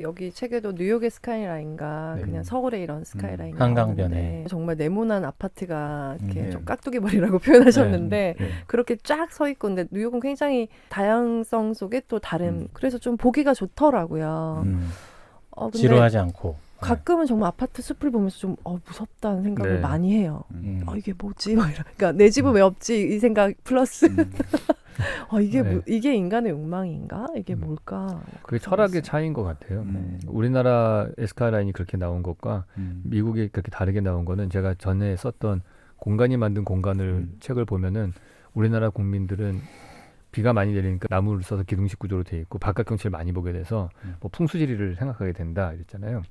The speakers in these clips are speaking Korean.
여기 책에도 뉴욕의 스카이라인과 네. 그냥 서울의 이런 스카이라인이 한강변에. 나오는데 정말 네모난 아파트가 이렇게 네. 좀 깍두기머리라고 표현하셨는데 네. 그렇게 쫙 서 있고 근데 뉴욕은 굉장히 다양성 속에 또 다른 그래서 좀 보기가 좋더라고요. 근데 지루하지 않고. 가끔은 정말 아파트 숲을 보면서 좀 무섭다는 생각을 네. 많이 해요. 음. 이게 뭐지? 막 이런. 그러니까 내 집은 왜 없지? 이 생각 플러스 이게 네. 이게 인간의 욕망인가? 이게 뭘까? 그게 철학의 차이인 것 같아요. 우리나라 스카이라인이 그렇게 나온 것과 미국이 그렇게 다르게 나온 거는 제가 전에 썼던 공간이 만든 공간을 책을 보면은 우리나라 국민들은 비가 많이 내리니까 나무를 써서 기둥식 구조로 돼 있고 바깥 경치를 많이 보게 돼서 뭐 풍수지리를 생각하게 된다 이랬잖아요.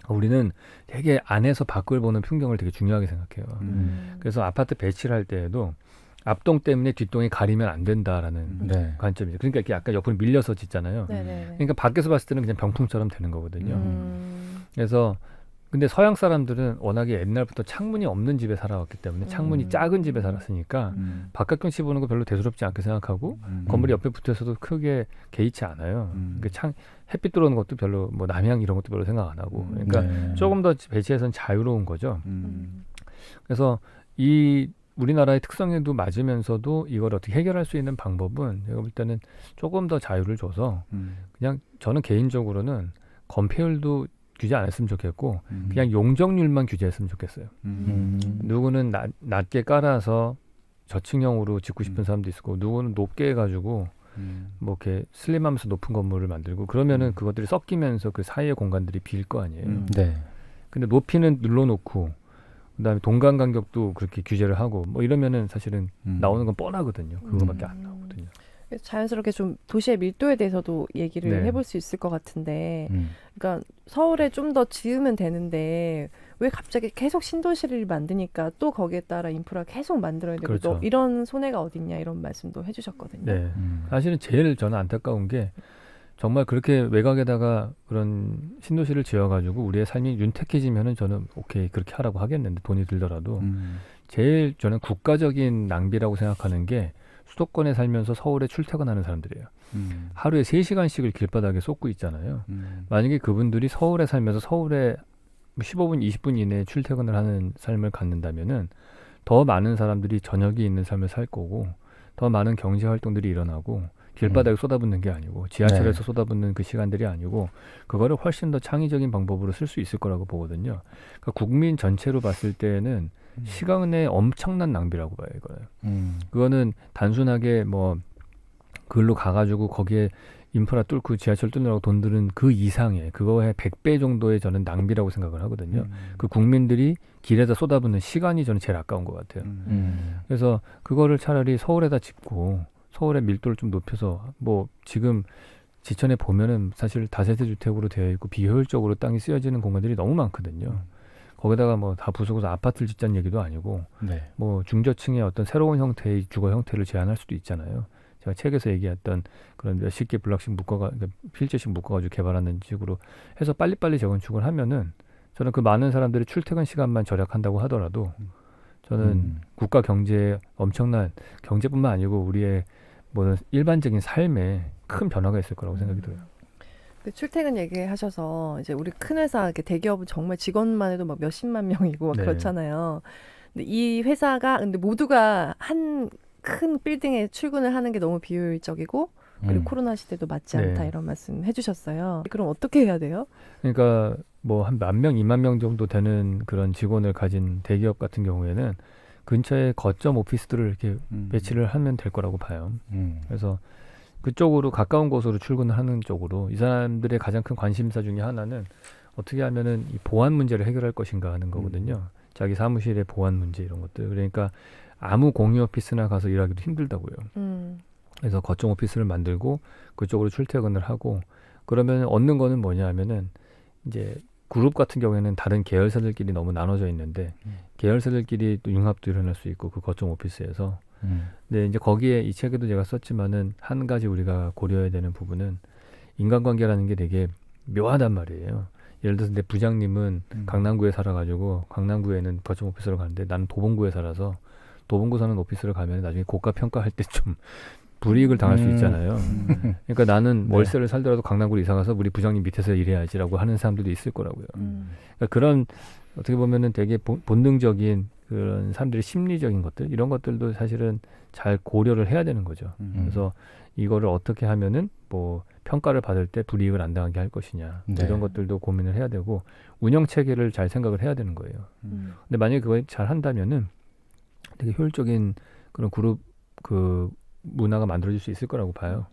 우리는 되게 안에서 밖을 보는 풍경을 되게 중요하게 생각해요. 그래서 아파트 배치를 할 때에도 앞동 때문에 뒷동이 가리면 안 된다라는 네. 관점이죠. 그러니까 이렇게 약간 옆으로 밀려서 짓잖아요. 네네. 그러니까 밖에서 봤을 때는 그냥 병풍처럼 되는 거거든요. 음. 그래서 근데 서양 사람들은 워낙에 옛날부터 창문이 없는 집에 살아왔기 때문에 창문이 작은 집에 살았으니까 바깥 경치 보는 거 별로 대수롭지 않게 생각하고 건물이 옆에 붙어 있어도 크게 개의치 않아요. 그러니까 햇빛 들어오는 것도 별로 뭐 남향 이런 것도 별로 생각 안 하고 그러니까 네. 조금 더 배치에서는 자유로운 거죠. 그래서 이 우리나라의 특성에도 맞으면서도 이걸 어떻게 해결할 수 있는 방법은 제가 볼 때는 조금 더 자유를 줘서 그냥 저는 개인적으로는 건폐율도 규제 안 했으면 좋겠고 그냥 용적률만 규제했으면 좋겠어요. 누구는 낮게 깔아서 저층형으로 짓고 싶은 사람도 있고 누구는 높게 해가지고 뭐 이렇게 슬림하면서 높은 건물을 만들고 그러면은 그것들이 섞이면서 그 사이의 공간들이 빌 거 아니에요. 네. 근데 높이는 눌러놓고 그다음에 동간 간격도 그렇게 규제를 하고 뭐 이러면은 사실은 나오는 건 뻔하거든요. 그거밖에 안 나오거든요. 그래서 자연스럽게 좀 도시의 밀도에 대해서도 얘기를 네. 해볼 수 있을 것 같은데, 그러니까 서울에 좀 더 지으면 되는데 왜 갑자기 계속 신도시를 만드니까 또 거기에 따라 인프라 계속 만들어야 되고 그렇죠. 또 이런 손해가 어딨냐 이런 말씀도 해주셨거든요. 네. 사실은 제일 저는 안타까운 게 정말 그렇게 외곽에다가 그런 신도시를 지어가지고 우리의 삶이 윤택해지면은 저는 오케이 그렇게 하라고 하겠는데 돈이 들더라도 제일 저는 국가적인 낭비라고 생각하는 게 수도권에 살면서 서울에 출퇴근하는 사람들이에요. 하루에 3시간씩을 길바닥에 쏟고 있잖아요. 만약에 그분들이 서울에 살면서 서울에 15분, 20분 이내에 출퇴근을 하는 삶을 갖는다면은 더 많은 사람들이 저녁이 있는 삶을 살 거고 더 많은 경제 활동들이 일어나고 길바닥에 쏟아붓는 게 아니고 지하철에서 쏟아붓는 그 시간들이 아니고 그거를 훨씬 더 창의적인 방법으로 쓸 수 있을 거라고 보거든요. 그러니까 국민 전체로 봤을 때는 시간의 엄청난 낭비라고 봐요, 이거는. 그거는 단순하게 뭐 그걸로 가가지고 거기에 인프라 뚫고 지하철 뚫느라고 돈 드는 그 이상의 그거의 100배 정도의 저는 낭비라고 생각을 하거든요. 그 국민들이 길에다 쏟아붓는 시간이 저는 제일 아까운 것 같아요. 그래서 그거를 차라리 서울에다 짓고 서울의 밀도를 좀 높여서 뭐 지금 지천에 보면은 사실 다세대 주택으로 되어 있고 비효율적으로 땅이 쓰여지는 공간들이 너무 많거든요. 거기다가 뭐 다 부수고서 아파트를 짓자는 얘기도 아니고 네. 뭐 중저층의 어떤 새로운 형태의 주거 형태를 제안할 수도 있잖아요. 제가 책에서 얘기했던 그런 몇십 개 블럭씩 그러니까 필지씩 묶어가지고 개발하는 식으로 해서 빨리빨리 재건축을 하면은 저는 그 많은 사람들이 출퇴근 시간만 절약한다고 하더라도 저는 국가 경제에 엄청난 경제뿐만 아니고 우리의 뭐 일반적인 삶에 큰 변화가 있을 거라고 생각이 들어요. 그 출퇴근 얘기하셔서 이제 우리 큰 회사 이렇게 대기업은 정말 직원만 해도 막 몇십만 명이고 막 네. 그렇잖아요. 근데 이 회사가 근데 모두가 한 큰 빌딩에 출근을 하는 게 너무 비효율적이고 그리고 코로나 시대도 맞지 않다 네. 이런 말씀 해주셨어요. 그럼 어떻게 해야 돼요? 그러니까 뭐 한 10,000명, 20,000명 정도 되는 그런 직원을 가진 대기업 같은 경우에는 근처에 거점 오피스들을 이렇게 배치를 하면 될 거라고 봐요. 그래서 그쪽으로 가까운 곳으로 출근을 하는 쪽으로 이 사람들의 가장 큰 관심사 중에 하나는 어떻게 하면은 이 보안 문제를 해결할 것인가 하는 거거든요. 자기 사무실의 보안 문제 이런 것들. 그러니까 아무 공유 오피스나 가서 일하기도 힘들다고요. 그래서 거점 오피스를 만들고 그쪽으로 출퇴근을 하고 그러면 얻는 거는 뭐냐 하면은 이제 그룹 같은 경우에는 다른 계열사들끼리 너무 나눠져 있는데 계열사들끼리 또 융합도 일어날 수 있고 그 거점 오피스에서 근데 이제 거기에 이 책에도 제가 썼지만은 한 가지 우리가 고려해야 되는 부분은 인간관계라는 게 되게 묘하단 말이에요. 예를 들어서 내 부장님은 강남구에 살아가지고 강남구에는 거점 오피스로 가는데 나는 도봉구에 살아서 도봉구 사는 오피스를 가면 나중에 고가 평가할 때 좀 불이익을 당할 수 있잖아요. 그러니까 나는 네. 월세를 살더라도 강남구로 이사 가서 우리 부장님 밑에서 일해야지라고 하는 사람들도 있을 거라고요. 그러니까 그런 어떻게 보면은 되게 본능적인 그런 사람들의 심리적인 것들 이런 것들도 사실은 잘 고려를 해야 되는 거죠. 그래서 이거를 어떻게 하면은 뭐 평가를 받을 때 불이익을 안 당하게 할 것이냐 네. 이런 것들도 고민을 해야 되고 운영 체계를 잘 생각을 해야 되는 거예요. 근데 만약에 그걸 잘 한다면은 되게 효율적인 그런 그룹 그 문화가 만들어질 수 있을 거라고 봐요.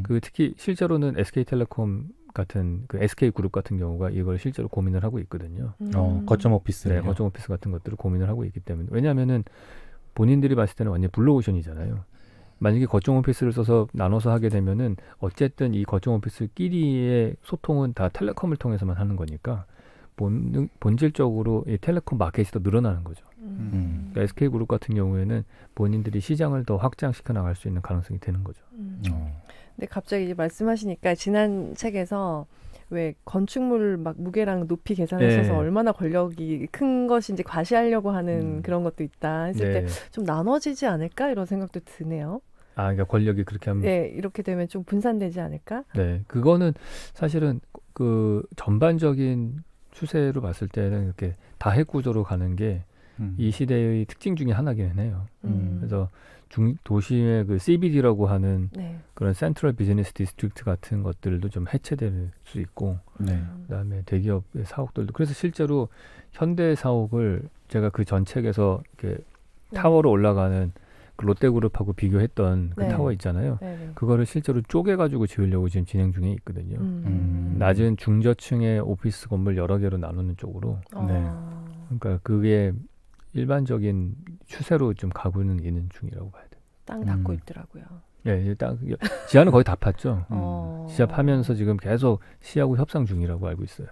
그 특히 실제로는 SK텔레콤 같은 그 SK그룹 같은 경우가 이걸 실제로 고민을 하고 있거든요. 거점 오피스를. 네, 거점 오피스 같은 것들을 고민을 하고 있기 때문에 왜냐하면은 본인들이 봤을 때는 완전 블루오션이잖아요. 만약에 거점 오피스를 써서 나눠서 하게 되면은 어쨌든 이 거점 오피스끼리의 소통은 다 텔레콤을 통해서만 하는 거니까 본질적으로 이 텔레콤 마켓이 더 늘어나는 거죠. 그러니까 SK그룹 같은 경우에는 본인들이 시장을 더 확장시켜 나갈 수 있는 가능성이 되는 거죠. 근데 갑자기 이제 말씀하시니까 지난 책에서 왜 건축물 막 무게랑 높이 계산하셔서 네. 얼마나 권력이 큰 것인지 과시하려고 하는 그런 것도 있다 했을 때 좀 나눠지지 않을까 이런 생각도 드네요. 아, 그러니까 권력이 그렇게 하면 네, 이렇게 되면 좀 분산되지 않을까? 네, 그거는 사실은 그 전반적인 추세로 봤을 때는 이렇게 다핵 구조로 가는 게 이 시대의 특징 중에 하나기는 해요. 그래서 도시의 그 CBD라고 하는 네. 그런 센트럴 비즈니스 디스트릭트 같은 것들도 좀 해체될 수 있고 그다음에 대기업의 사옥들도 그래서 실제로 현대 사옥을 제가 그 전 책에서 이렇게 타워로 올라가는 그 롯데그룹하고 비교했던 그 네. 타워 있잖아요. 네네. 그거를 실제로 쪼개가지고 지으려고 지금 진행 중에 있거든요. 낮은 중저층의 오피스 건물 여러 개로 나누는 쪽으로. 그러니까 그게 일반적인 추세로 좀 가고는 있는 중이라고 봐야 돼요. 땅 닫고 있더라고요. 예, 딱 지하는 거의 다 팠죠. 지하 파면서 지금 계속 시하고 협상 중이라고 알고 있어요.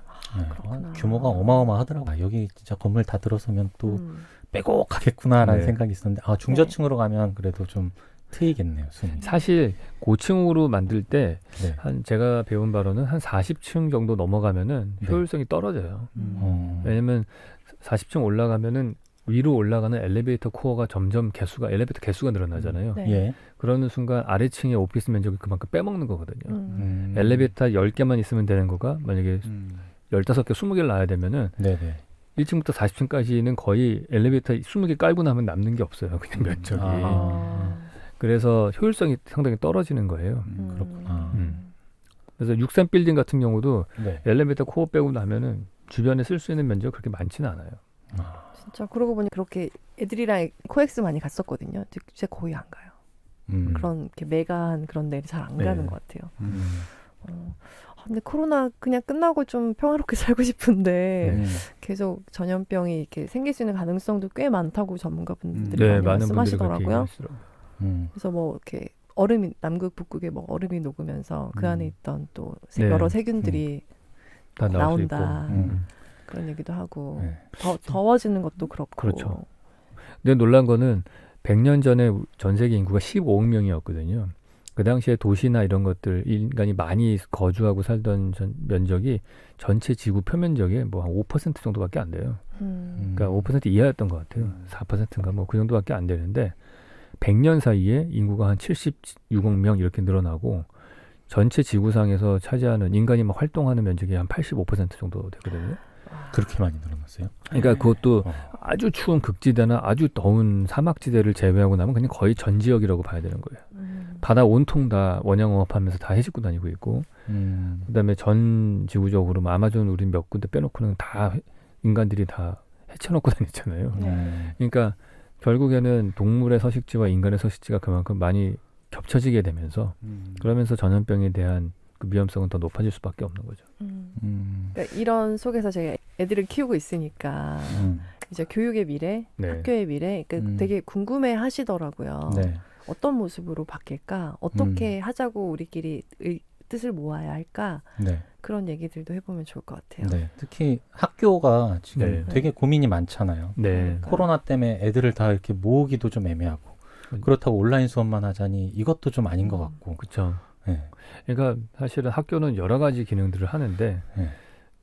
그렇구나. 규모가 어마어마하더라고요. 여기 진짜 건물 다 들어서면 또 빼곡하겠구나라는 네. 생각이 있었는데 중저층으로 가면 그래도 좀 트이겠네요. 숨이. 사실 고층으로 만들 때 네. 한 제가 배운 바로는 한 40층 정도 넘어가면은 네. 효율성이 떨어져요. 왜냐면 40층 올라가면은 위로 올라가는 엘리베이터 코어가 점점 엘리베이터 개수가 늘어나잖아요. 네. 예. 그러는 순간 아래층의 오피스 면적이 그만큼 빼먹는 거거든요. 엘리베이터 10개만 있으면 되는 거가 만약에 15개, 20개를 놔야 되면은 네네. 1층부터 40층까지는 거의 엘리베이터 20개 깔고 나면 남는 게 없어요. 그냥 면적이. 그래서 효율성이 상당히 떨어지는 거예요. 그렇구나. 그래서 63 빌딩 같은 경우도 네. 엘리베이터 코어 빼고 나면은 주변에 쓸 수 있는 면적이 그렇게 많지는 않아요. 진짜 그러고 보니 그렇게 애들이랑 코엑스 많이 갔었거든요. 진짜 거의 안 가요. 그런 이렇게 메가한 그런 데를 잘 안 네. 가는 것 같아요. 근데 코로나 그냥 끝나고 좀 평화롭게 살고 싶은데 계속 전염병이 이렇게 생길 수 있는 가능성도 꽤 많다고 전문가분들이 많이 많은 분들이 그렇게 말씀하시더라고요. 얘기하시더라고요. 그래서 뭐 이렇게 얼음이 남극 북극에 뭐 얼음이 녹으면서 그 안에 있던 또 네. 여러 세균들이 다 나올 수 있고. 나온다. 그런 얘기도 하고 네. 더워지는 것도 그렇고. 그렇죠. 근데 놀란 거는 100년 전에 전 세계 인구가 15억 명이었거든요. 그 당시에 도시나 이런 것들 인간이 많이 거주하고 살던 면적이 전체 지구 표면적의 뭐 한 5% 정도밖에 안 돼요. 그러니까 5% 이하였던 것 같아요. 4%인가 뭐 그 정도밖에 안 되는데 100년 사이에 인구가 한 76억 명 이렇게 늘어나고 전체 지구상에서 차지하는 인간이 막 활동하는 면적이 한 85% 정도 되거든요. 그렇게 많이 늘어났어요? 그러니까 그것도 아주 추운 극지대나 아주 더운 사막지대를 제외하고 나면 그냥 거의 전 지역이라고 봐야 되는 거예요. 바다 온통 다 원양어업하면서 다 해집고 다니고 있고 그다음에 전 지구적으로 뭐 아마존 우린 몇 군데 빼놓고는 다 인간들이 다 해쳐놓고 다녔잖아요. 그러니까 결국에는 동물의 서식지와 인간의 서식지가 그만큼 많이 겹쳐지게 되면서 그러면서 전염병에 대한 그 위험성은 더 높아질 수밖에 없는 거죠. 그러니까 이런 속에서 제가 애들을 키우고 있으니까 이제 교육의 미래, 네. 학교의 미래, 그러니까 되게 궁금해 하시더라고요. 네. 어떤 모습으로 바뀔까? 어떻게 하자고 우리끼리 뜻을 모아야 할까? 네. 그런 얘기들도 해보면 좋을 것 같아요. 네. 특히 학교가 지금 네. 되게 고민이 많잖아요. 네. 그러니까. 코로나 때문에 애들을 다 이렇게 모으기도 좀 애매하고 그렇다고 온라인 수업만 하자니 이것도 좀 아닌 것 같고. 그렇죠. 네. 그러니까 사실은 학교는 여러 가지 기능들을 하는데 네.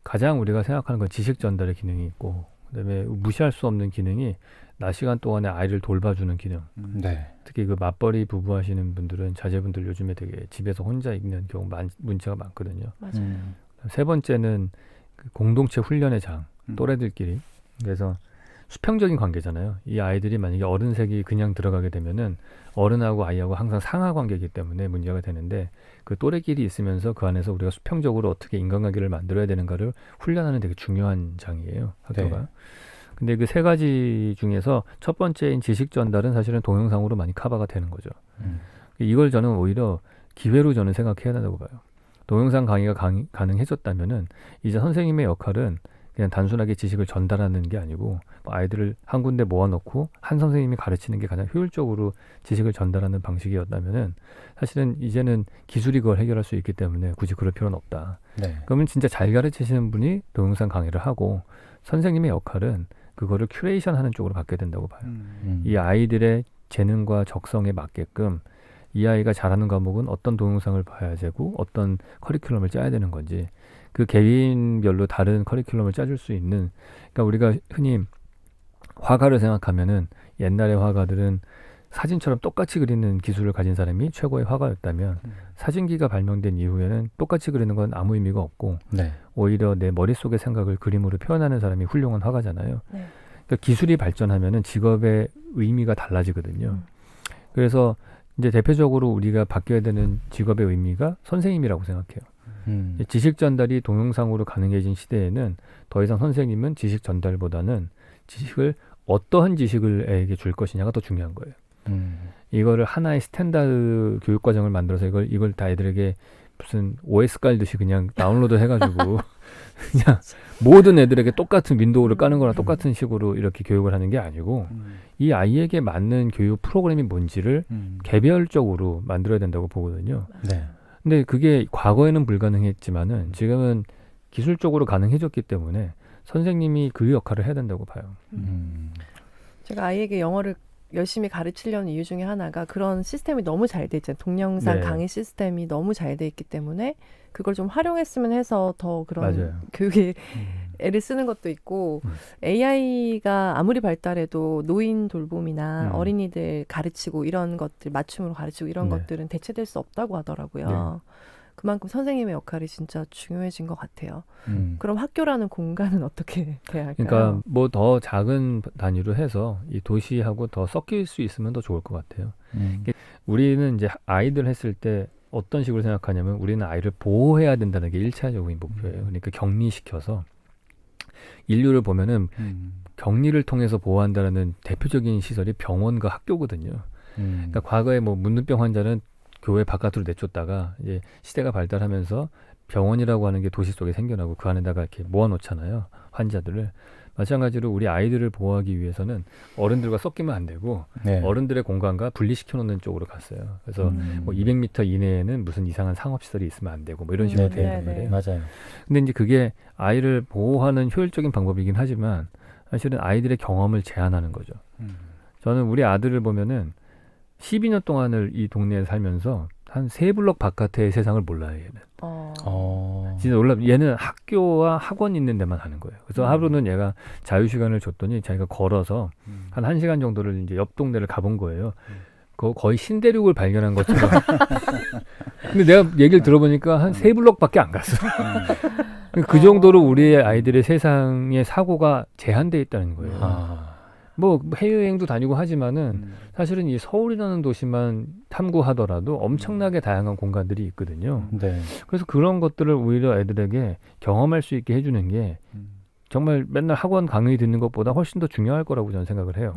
가장 우리가 생각하는 건 지식 전달의 기능이 있고 그다음에 무시할 수 없는 기능이 낮 시간 동안에 아이를 돌봐주는 기능. 네. 특히 그 맞벌이 부부 하시는 분들은 자제분들 요즘에 되게 집에서 혼자 있는 경우 문제가 많거든요. 맞아요. 세 번째는 그 공동체 훈련의 장, 또래들끼리. 그래서 수평적인 관계잖아요. 이 아이들이 만약에 어른색이 그냥 들어가게 되면은 어른하고 아이하고 항상 상하 관계이기 때문에 문제가 되는데 그 또래끼리 있으면서 그 안에서 우리가 수평적으로 어떻게 인간관계를 만들어야 되는가를 훈련하는 되게 중요한 장이에요. 학교가. 네. 근데 그 세 가지 중에서 첫 번째인 지식 전달은 사실은 동영상으로 많이 커버가 되는 거죠. 이걸 저는 오히려 기회로 저는 생각해야 된다고 봐요. 동영상 강의가 가능해졌다면은 이제 선생님의 역할은 그냥 단순하게 지식을 전달하는 게 아니고 아이들을 한 군데 모아놓고 한 선생님이 가르치는 게 가장 효율적으로 지식을 전달하는 방식이었다면은 사실은 이제는 기술이 그걸 해결할 수 있기 때문에 굳이 그럴 필요는 없다. 네. 그러면 진짜 잘 가르치시는 분이 동영상 강의를 하고 선생님의 역할은 그거를 큐레이션하는 쪽으로 갖게 된다고 봐요. 이 아이들의 재능과 적성에 맞게끔 이 아이가 잘하는 과목은 어떤 동영상을 봐야 되고 어떤 커리큘럼을 짜야 되는 건지 그 개인별로 다른 커리큘럼을 짜줄 수 있는 그러니까 우리가 흔히 화가를 생각하면은 옛날의 화가들은 사진처럼 똑같이 그리는 기술을 가진 사람이 최고의 화가였다면 사진기가 발명된 이후에는 똑같이 그리는 건 아무 의미가 없고 네. 오히려 내 머릿속의 생각을 그림으로 표현하는 사람이 훌륭한 화가잖아요. 네. 그러니까 기술이 발전하면은 직업의 의미가 달라지거든요. 그래서 이제 대표적으로 우리가 바뀌어야 되는 직업의 의미가 선생님이라고 생각해요. 지식 전달이 동영상으로 가능해진 시대에는 더 이상 선생님은 지식 전달보다는 지식을 어떠한 지식을 애에게 줄 것이냐가 더 중요한 거예요. 이거를 하나의 스탠다드 교육 과정을 만들어서 이걸 다 애들에게 무슨 OS 깔듯이 그냥 다운로드 해가지고 그냥 모든 애들에게 똑같은 윈도우를 까는 거랑 똑같은 식으로 이렇게 교육을 하는 게 아니고 이 아이에게 맞는 교육 프로그램이 뭔지를 개별적으로 만들어야 된다고 보거든요. 네. 근데 그게 과거에는 불가능했지만은 지금은 기술적으로 가능해졌기 때문에 선생님이 그 역할을 해야 된다고 봐요. 제가 아이에게 영어를 열심히 가르치려는 이유 중에 하나가 그런 시스템이 너무 잘 돼 있잖아요. 동영상 네. 강의 시스템이 너무 잘 돼 있기 때문에 그걸 좀 활용했으면 해서 더 그런 맞아요. 교육에 애를 쓰는 것도 있고 AI가 아무리 발달해도 노인 돌봄이나 어린이들 가르치고 이런 것들 맞춤으로 가르치고 이런 네. 것들은 대체될 수 없다고 하더라고요. 그만큼 선생님의 역할이 진짜 중요해진 것 같아요. 그럼 학교라는 공간은 어떻게 돼야 할까요? 그러니까 뭐 더 작은 단위로 해서 이 도시하고 더 섞일 수 있으면 더 좋을 것 같아요. 우리는 이제 아이들 했을 때 어떤 식으로 생각하냐면 우리는 아이를 보호해야 된다는 게 1차적인 목표예요. 그러니까 격리시켜서 인류를 보면은 격리를 통해서 보호한다는 대표적인 시설이 병원과 학교거든요. 그러니까 과거에 뭐 문둥병 환자는 교회 바깥으로 내쫓다가 이제 시대가 발달하면서 병원이라고 하는 게 도시 속에 생겨나고 그 안에다가 이렇게 모아놓잖아요. 환자들을. 마찬가지로 우리 아이들을 보호하기 위해서는 어른들과 섞이면 안 되고 네. 어른들의 공간과 분리시켜 놓는 쪽으로 갔어요. 그래서 뭐 200m 이내에는 무슨 이상한 상업시설이 있으면 안 되고 뭐 이런 식으로 되어 있단 말이에요. 맞아요. 근데 이제 그게 아이를 보호하는 효율적인 방법이긴 하지만 사실은 아이들의 경험을 제한하는 거죠. 저는 우리 아들을 보면은 12년 동안을 이 동네에 살면서 한 3블럭 바깥의 세상을 몰라요, 얘는. 진짜 놀랍. 얘는 학교와 학원 있는 데만 하는 거예요. 그래서 하루는 얘가 자유시간을 줬더니 자기가 걸어서 한 1시간 정도를 이제 옆 동네를 가본 거예요. 거의 신대륙을 발견한 것처럼. 근데 내가 얘기를 들어보니까 한 3블럭밖에 안 갔어. 그 정도로 우리의 아이들의 세상의 사고가 제한되어 있다는 거예요. 뭐 해외여행도 다니고 하지만은 사실은 이 서울이라는 도시만 탐구하더라도 엄청나게 다양한 공간들이 있거든요. 네. 그래서 그런 것들을 오히려 애들에게 경험할 수 있게 해주는 게 정말 맨날 학원 강의 듣는 것보다 훨씬 더 중요할 거라고 저는 생각을 해요.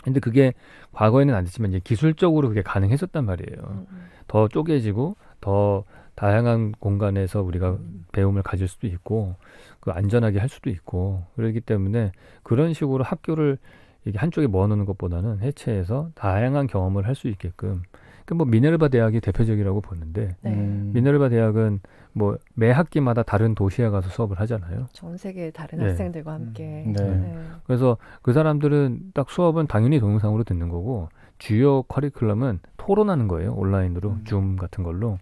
근데 그게 과거에는 안 됐지만 이제 기술적으로 그게 가능했었단 말이에요. 더 쪼개지고 더 다양한 공간에서 우리가 배움을 가질 수도 있고 그 안전하게 할 수도 있고 그렇기 때문에 그런 식으로 학교를 이게 한쪽에 모아놓는 것보다는 해체해서 다양한 경험을 할 수 있게끔 그 뭐 미네르바 대학이 대표적이라고 보는데 미네르바 대학은 뭐 매 학기마다 다른 도시에 가서 수업을 하잖아요. 전 세계 다른 네. 학생들과 함께. 그래서 그 사람들은 딱 수업은 당연히 동영상으로 듣는 거고 주요 커리큘럼은 토론하는 거예요. 온라인으로 줌 같은 걸로.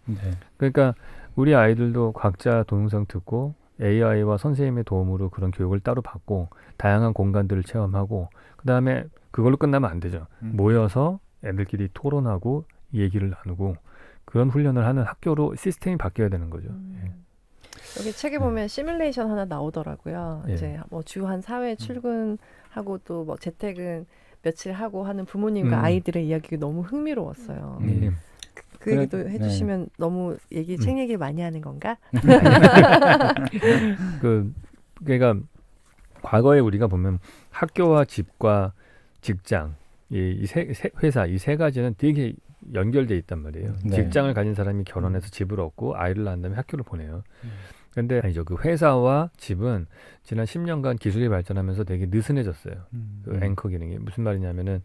그러니까 우리 아이들도 각자 동영상 듣고 AI와 선생님의 도움으로 그런 교육을 따로 받고 다양한 공간들을 체험하고 그다음에 그걸로 끝나면 안 되죠. 모여서 애들끼리 토론하고 얘기를 나누고 그런 훈련을 하는 학교로 시스템이 바뀌어야 되는 거죠. 예. 여기 책에 보면 시뮬레이션 하나 나오더라고요. 예. 이제 뭐 주 한 4회 출근하고 또 뭐 재택은 며칠 하고 하는 부모님과 아이들의 이야기가 너무 흥미로웠어요. 예. 그 얘기도 해주시면 너무 책 얘기를 많이 하는 건가? 그러니까 과거에 우리가 보면 학교와 집과 직장, 이 회사 이 세 가지는 되게 연결돼 있단 말이에요. 네. 직장을 가진 사람이 결혼해서 집을 얻고 아이를 낳은 다음에 학교를 보내요. 근데 아니죠. 그 회사와 집은 지난 10년간 기술이 발전하면서 되게 느슨해졌어요. 그 앵커 기능이 무슨 말이냐면은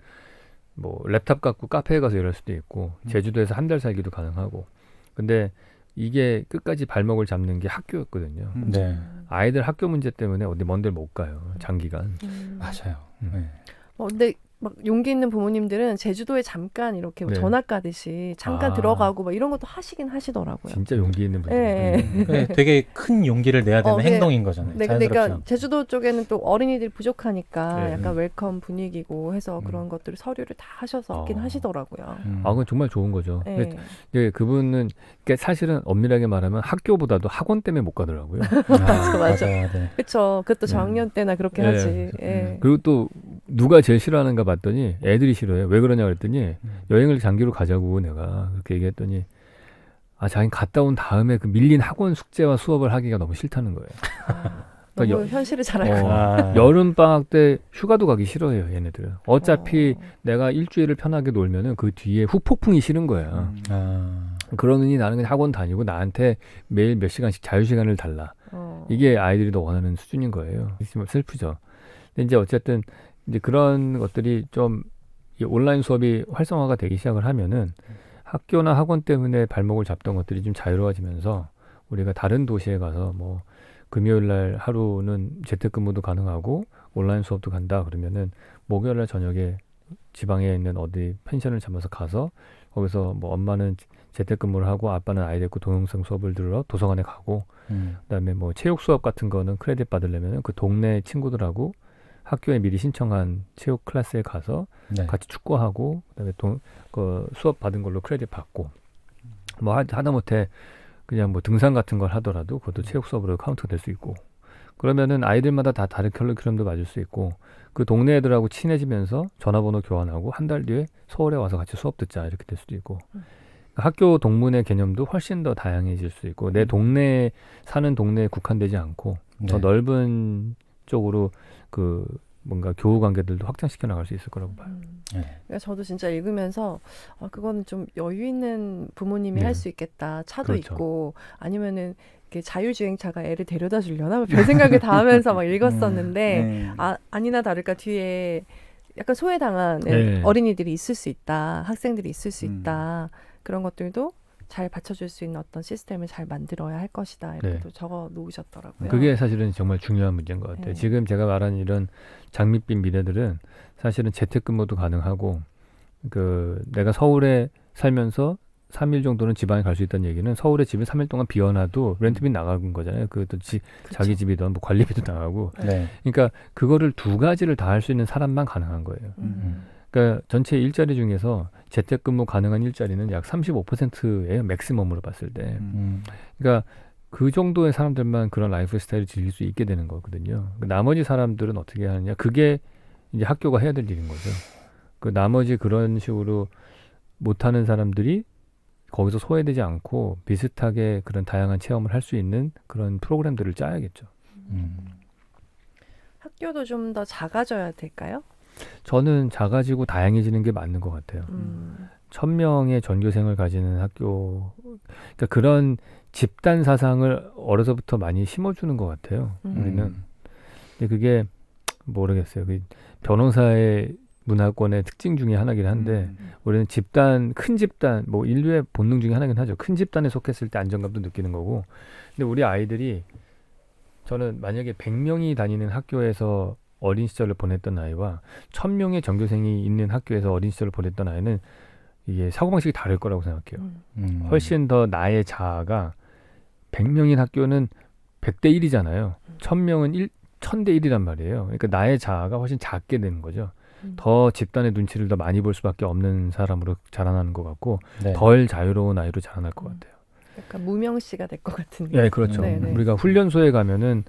뭐 랩탑 갖고 카페에 가서 일할 수도 있고 제주도에서 한 달 살기도 가능하고. 근데 이게 끝까지 발목을 잡는 게 학교였거든요. 네. 아이들 학교 문제 때문에 어디 먼 데를 못 가요. 장기간. 맞아요. 네. 근데 막 용기 있는 부모님들은 제주도에 잠깐 이렇게 네. 전학 가듯이 잠깐 들어가고 막 이런 것도 하시긴 하시더라고요. 진짜 용기 있는 분들. 네. 네, 되게 큰 용기를 내야 되는 네. 행동인 거잖아요. 네, 그러니까 자연스럽지 제주도 쪽에는 또 어린이들이 부족하니까 네. 약간 웰컴 분위기고 해서 그런 것들을 서류를 다 하셔서 하긴 하시더라고요. 그건 정말 좋은 거죠. 네. 근데 그분은 그러니까 사실은 엄밀하게 말하면 학교보다도 학원 때문에 못 가더라고요. 맞아. 네. 그렇죠. 그것도 저학년 때나 그렇게 네. 하지. 예. 그리고 또 누가 제일 싫어하는가 봤더니 애들이 싫어해. 왜 그러냐 그랬더니 여행을 장기로 가자고 내가 그렇게 얘기했더니 자기는 갔다 온 다음에 그 밀린 학원 숙제와 수업을 하기가 너무 싫다는 거예요. 너무 현실을 잘 알고. 여름 방학 때 휴가도 가기 싫어해요. 얘네들은. 어차피 내가 일주일을 편하게 놀면은 그 뒤에 후폭풍이 싫은 거야. 그러느니 나는 그냥 학원 다니고 나한테 매일 몇 시간씩 자유시간을 달라. 이게 아이들이 더 원하는 수준인 거예요. 슬프죠. 근데 이제 어쨌든 이제 그런 것들이 좀 이 온라인 수업이 활성화가 되기 시작을 하면은 학교나 학원 때문에 발목을 잡던 것들이 좀 자유로워지면서 우리가 다른 도시에 가서 뭐 금요일 날 하루는 재택근무도 가능하고 온라인 수업도 간다 그러면은 목요일 날 저녁에 지방에 있는 어디 펜션을 잡아서 가서 거기서 뭐 엄마는 재택근무를 하고 아빠는 아이 데리고 동영상 수업을 들으러 도서관에 가고 그다음에 뭐 체육 수업 같은 거는 크레딧 받으려면은 그 동네 친구들하고 학교에 미리 신청한 체육 클래스에 가서 같이 축구하고 그다음에 그 수업 받은 걸로 크레딧 받고 뭐 하다못해 그냥 뭐 등산 같은 걸 하더라도 그것도 체육 수업으로 카운트가 될 수 있고 그러면은 아이들마다 다 다른 커리큘럼도 맞을 수 있고 그 동네 애들하고 친해지면서 전화번호 교환하고 한 달 뒤에 서울에 와서 같이 수업 듣자 이렇게 될 수도 있고 학교 동문의 개념도 훨씬 더 다양해질 수 있고 내 동네에 사는 동네에 국한되지 않고 더 넓은 쪽으로 그 뭔가 교우 관계들도 확장시켜 나갈 수 있을 거라고 봐요. 그러니까 저도 진짜 읽으면서 그거는 좀 여유 있는 부모님이 할 수 있겠다. 차도 그렇죠. 있고 아니면은 이렇게 자율주행차가 애를 데려다 주려나 별 생각을 다 하면서 막 읽었었는데 아니나 다를까 뒤에 약간 소외당한 어린이들이 있을 수 있다. 학생들이 있을 수 있다. 그런 것들도 잘 받쳐줄 수 있는 어떤 시스템을 잘 만들어야 할 것이다. 이렇게도 적어 놓으셨더라고요. 그게 사실은 정말 중요한 문제인 것 같아요. 지금 제가 말한 이런 장밋빛 미래들은 사실은 재택근무도 가능하고 그 내가 서울에 살면서 3일 정도는 지방에 갈 수 있다는 얘기는 서울에 집을 3일 동안 비워놔도 렌트비 나가는 거잖아요. 그것도 자기 집이든 뭐 관리비도 나가고. 그러니까 그거를 두 가지를 다 할 수 있는 사람만 가능한 거예요. 그러니까 전체 일자리 중에서 재택근무 가능한 일자리는 약 35%예요. 맥시멈으로 봤을 때. 그러니까 그 정도의 사람들만 그런 라이프 스타일을 즐길 수 있게 되는 거거든요. 나머지 사람들은 어떻게 하느냐. 그게 이제 학교가 해야 될 일인 거죠. 그 나머지 그런 식으로 못하는 사람들이 거기서 소외되지 않고 비슷하게 그런 다양한 체험을 할 수 있는 그런 프로그램들을 짜야겠죠. 학교도 좀 더 작아져야 될까요? 저는 작아지고 다양해지는 게 맞는 것 같아요. 1000명의 전교생을 가지는 학교, 그러니까 그런 집단 사상을 어려서부터 많이 심어주는 것 같아요. 우리는. 근데 그게 모르겠어요. 그 변호사의 문화권의 특징 중에 하나긴 한데 우리는 큰 집단, 뭐 인류의 본능 중에 하나긴 하죠. 큰 집단에 속했을 때 안정감도 느끼는 거고. 근데 우리 아이들이 저는 만약에 100명이 다니는 학교에서 어린 시절을 보냈던 아이와 1000명의 전교생이 있는 학교에서 어린 시절을 보냈던 아이는 이게 사고방식이 다를 거라고 생각해요. 훨씬 더 나의 자아가 100명인 학교는 100대 1이잖아요. 1000명은 1000대 1이란 말이에요. 그러니까 나의 자아가 훨씬 작게 되는 거죠. 더 집단의 눈치를 더 많이 볼 수밖에 없는 사람으로 자라나는 것 같고 네. 덜 자유로운 아이로 자라날 것 같아요. 약간 무명시가 될 것 같은. 네, 그렇죠. 네네. 우리가 훈련소에 가면은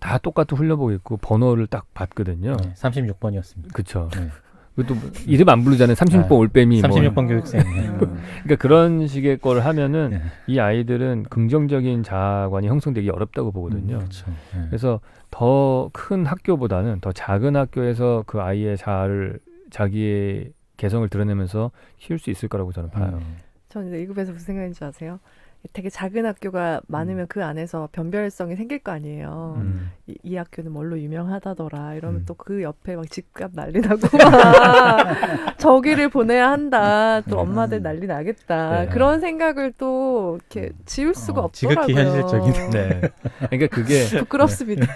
다 똑같은 훈련복 입고 번호를 딱 받거든요. 네, 36번이었습니다. 그렇죠. 네. 그것도 이름 안 부르잖아요. 36번 올빼미. 36번 교육생. 네. 그러니까 그런 식의 걸 하면은 네. 이 아이들은 긍정적인 자아관이 형성되기 어렵다고 보거든요. 그렇죠. 네. 그래서 더 큰 학교보다는 더 작은 학교에서 그 아이의 자아를 자기의 개성을 드러내면서 키울 수 있을 거라고 저는 봐요. 저는 이제 이급에서 무슨 생각인지 아세요? 되게 작은 학교가 많으면 그 안에서 변별성이 생길 거 아니에요. 이 학교는 뭘로 유명하다더라. 이러면 또 그 옆에 막 집값 난리 나고 막 저기를 보내야 한다. 또 엄마들 난리 나겠다. 네. 그런 생각을 또 이렇게 지울 수가 없더라고요. 지극히 현실적이네. 네. 그러니까 그게 부끄럽습니다.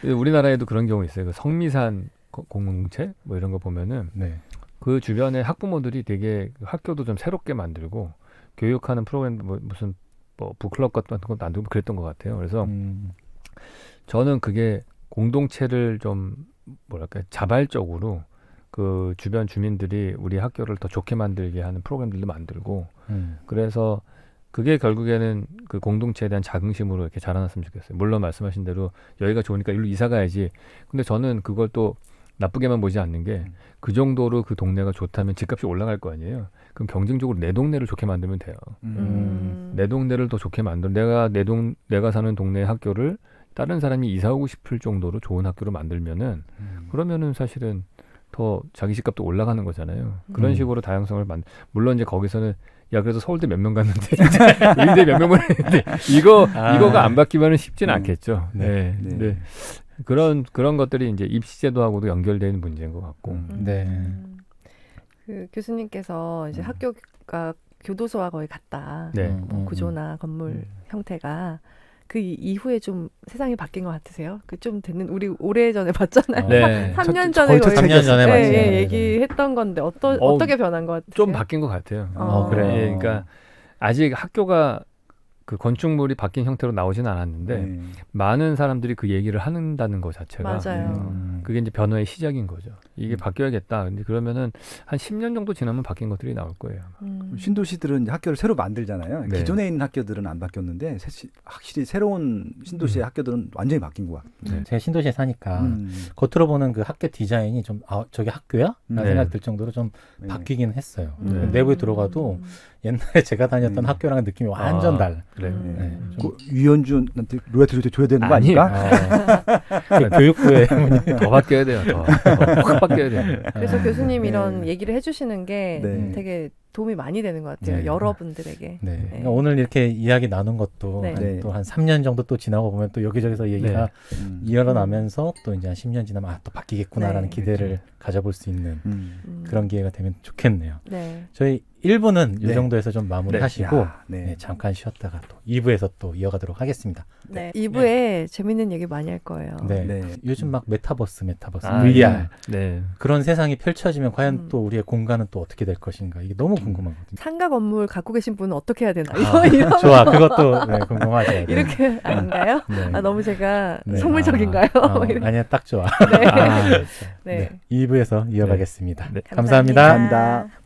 우리나라에도 그런 경우 있어요. 그 성미산 공동체 뭐 이런 거 보면은 네. 그 주변에 학부모들이 되게 학교도 좀 새롭게 만들고 교육하는 프로그램 뭐 무슨 뭐 북클럽 같은 것도 만들고 그랬던 것 같아요. 그래서 저는 그게 공동체를 좀 뭐랄까 자발적으로 그 주변 주민들이 우리 학교를 더 좋게 만들게 하는 프로그램들도 만들고 그래서 그게 결국에는 그 공동체에 대한 자긍심으로 이렇게 자라났으면 좋겠어요. 물론 말씀하신 대로 여기가 좋으니까 일로 이사 가야지. 근데 저는 그걸 또 나쁘게만 보지 않는 게 그 정도로 그 동네가 좋다면 집값이 올라갈 거 아니에요. 그럼 경쟁적으로 내 동네를 좋게 만들면 돼요. 내 동네를 더 좋게 만들어 내가 사는 동네의 학교를 다른 사람이 이사 오고 싶을 정도로 좋은 학교로 만들면은 그러면은 사실은 더 자기 집값도 올라가는 거잖아요. 그런 식으로 다양성을 물론 이제 거기서는 야 그래서 서울대 몇 명 갔는데 의대 몇 명만 했는데 이거가 안 바뀌면은 쉽지는 않겠죠. 네. 네. 그런 것들이 이제 입시제도하고도 연결되는 문제인 것 같고. 네. 그 교수님께서 이제 학교가 교도소와 거의 같다. 네. 뭐 구조나 건물 형태가 그 이후에 좀 세상이 바뀐 것 같으세요? 그 좀 됐는 우리 오래전에 봤잖아요. 네. 3년 전에 거의 3년 전에 봤어요. 예, 얘기했던 건데 어떻게 변한 것 같으세요? 좀 바뀐 것 같아요. 그래요. 예, 그러니까 아직 학교가 그 건축물이 바뀐 형태로 나오지는 않았는데 많은 사람들이 그 얘기를 한다는 것 자체가 맞아요. 그게 이제 변화의 시작인 거죠. 이게 바뀌어야겠다. 근데 그러면은 한 10년 정도 지나면 바뀐 것들이 나올 거예요. 신도시들은 이제 학교를 새로 만들잖아요. 네. 기존에 있는 학교들은 안 바뀌었는데 확실히 새로운 신도시의 학교들은 완전히 바뀐 것 같아요. 네. 제가 신도시에 사니까 겉으로 보는 그 학교 디자인이 좀 저게 학교야? 라는 생각 들 정도로 좀 바뀌긴 했어요. 내부에 들어가도 옛날에 제가 다녔던 학교랑 느낌이 완전 달라. 그래요. 네. 그 유연준한테 로얄티 줘야 되는 거 아니, 아닙니까? 교육부에 더 바뀌어야 돼요. 더 확 바뀌어야 돼요. 그래서 교수님 이런 얘기를 해주시는 게 네. 되게 도움이 많이 되는 것 같아요. 네. 여러분들에게. 네. 그러니까 오늘 이렇게 이야기 나눈 것도 네. 또 한 3년 정도 또 지나고 보면 또 여기저기서 얘기가 일어나면서 또 이제 한 10년 지나면 또 바뀌겠구나라는 네. 기대를 가져볼 수 있는 그런 기회가 되면 좋겠네요. 네. 저희 1부는 이 네. 정도에서 좀 마무리하시고 네. 잠깐 쉬었다가 또 2부에서 또 이어가도록 하겠습니다. 네. 2부에 재밌는 얘기 많이 할 거예요. 네. 네. 요즘 막 메타버스, 아, VR 네. 그런 세상이 펼쳐지면 과연 또 우리의 공간은 또 어떻게 될 것인가 이게 너무 궁금하거든요. 상가 건물 갖고 계신 분은 어떻게 해야 되나? 좋아, 그것도 네, 궁금하죠. 네. 이렇게 아닌가요? 네. 아, 너무 제가 네. 속물적인가요? 아니야, 딱 좋아. 네. 아, 네. 2부에서 이어가겠습니다. 네. 감사합니다. 감사합니다.